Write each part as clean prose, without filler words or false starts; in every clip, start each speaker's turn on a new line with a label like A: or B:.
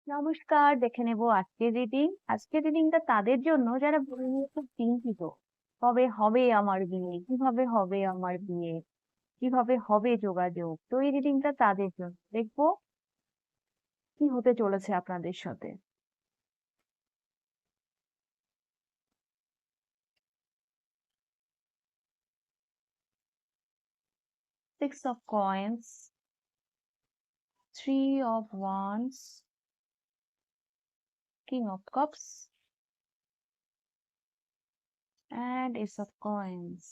A: নমস্কার, দেখে নেব আজকের রিডিং। আজকের রিডিংটা তাদের জন্য যারা বিয়ে নিয়ে খুব চিন্তিত। কবে হবে আমার বিয়ে, কিভাবে হবে আমার বিয়ে, কিভাবে হবে যোগাযোগ। তো এই রিডিংটা তাদের জন্য। দেখবো কি হতে চলেছে আপনাদের সাথে। 6 of coins, 3 of wands, king of cups and ace of coins।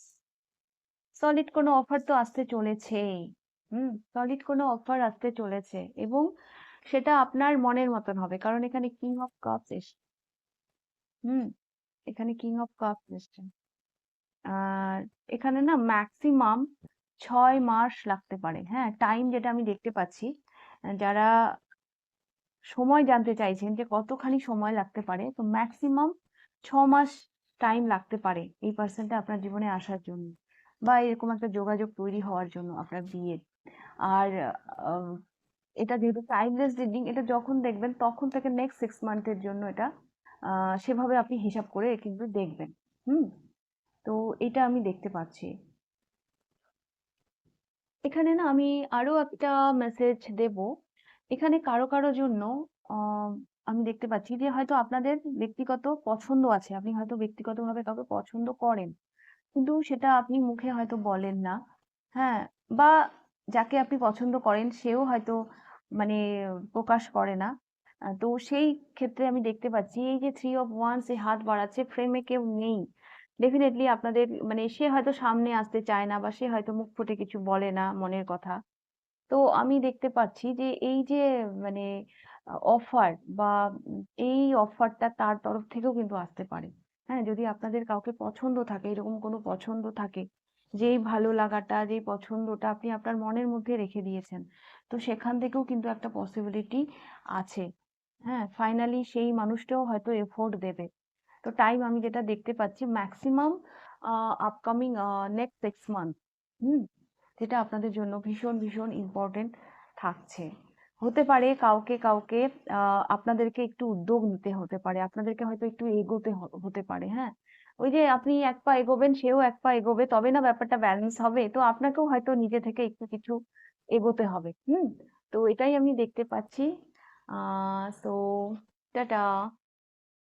A: Solid কোনো অফার তো আসতে চলেছেই। সলিড কোনো অফার আসতে চলেছে এবং সেটা আপনার মনের মতন হবে, কারণ এখানে কিং অফ কাপস এসছে। হুম এখানে কিং অফ কাপস এসছে। আর এখানে না ম্যাক্সিমাম 6 মাস লাগতে পারে। হ্যাঁ, টাইম যেটা আমি দেখতে পাচ্ছি, যারা সময় জানতে চাইছেন যে কতখানি সময় লাগতে পারে, তো ম্যাক্সিমাম 6 মাস টাইম লাগতে পারে এই পার্সনটা আপনার জীবনে আসার জন্য, বা এরকম একটা যোগাযোগ তৈরি হওয়ার জন্য আপনার বিয়ের। আর আহ, এটা যেহেতু টাইমলেস রিডিং, এটা যখন দেখবেন তখন থেকে নেক্সট 6 মান্থের জন্য এটা সেভাবে আপনি হিসাব করে কিন্তু দেখবেন। হুম তো এটা আমি দেখতে পাচ্ছি। এখানে না আমি আরো একটা মেসেজ দেব। এখানে কারো কারো জন্য আহ, আমি দেখতে পাচ্ছি যে হয়তো আপনাদের ব্যক্তিগত পছন্দ আছে, আপনি হয়তো ব্যক্তিগতভাবে কাউকে পছন্দ করেন, কিন্তু সেটা আপনি মুখে হয়তো বলেন না। হ্যাঁ, বা যাকে আপনি পছন্দ করেন সেও হয়তো মানে প্রকাশ করে না। তো সেই ক্ষেত্রে আমি দেখতে পাচ্ছি এই যে 3 of wands এই হাত বাড়াচ্ছে, ফ্রেমে কেউ নেই। ডেফিনেটলি আপনাদের মানে সে হয়তো সামনে আসতে চায় না, বা সে হয়তো মুখ ফুটে কিছু বলে না মনের কথা। তো আমি দেখতে পাচ্ছি যে এই যে মানে অফার বা এই অফারটা তার তরফ থেকেও কিন্তু আসতে পারে। হ্যাঁ, যদি আপনাদের কাউকে পছন্দ থাকে, এরকম কোনো পছন্দ থাকে, যেই ভালো লাগাটা, যেই পছন্দটা আপনি আপনার মনের মধ্যে রেখে দিয়েছেন, তো সেখান থেকেও কিন্তু একটা পসিবিলিটি আছে। হ্যাঁ, ফাইনালি সেই মানুষটাও হয়তো এফোর্ট দেবে। তো টাইম আমি যেটা দেখতে পাচ্ছি ম্যাক্সিমাম আপকামিং নেক্সট 6 মান্থ, হুম যেটা আপনাদের জন্য ভীষণ ভীষণ ইম্পর্টেন্ট থাকছে। হতে পারে কাউকে কাউকে আপনাদেরকে একটু উদ্যোগ নিতে হতে পারে, আপনাদেরকে হয়তো একটু এগোতে হতে পারে। হ্যাঁ, ওই যে আপনি এক পা এগোবেন, সেও এক পা এগোবে, তবে না ব্যাপারটা ব্যালেন্স হবে। তো আপনাকেও হয়তো নিজে থেকে একটু কিছু এগোতে হবে। তো এটাই আমি দেখতে পাচ্ছি। তো টাটা।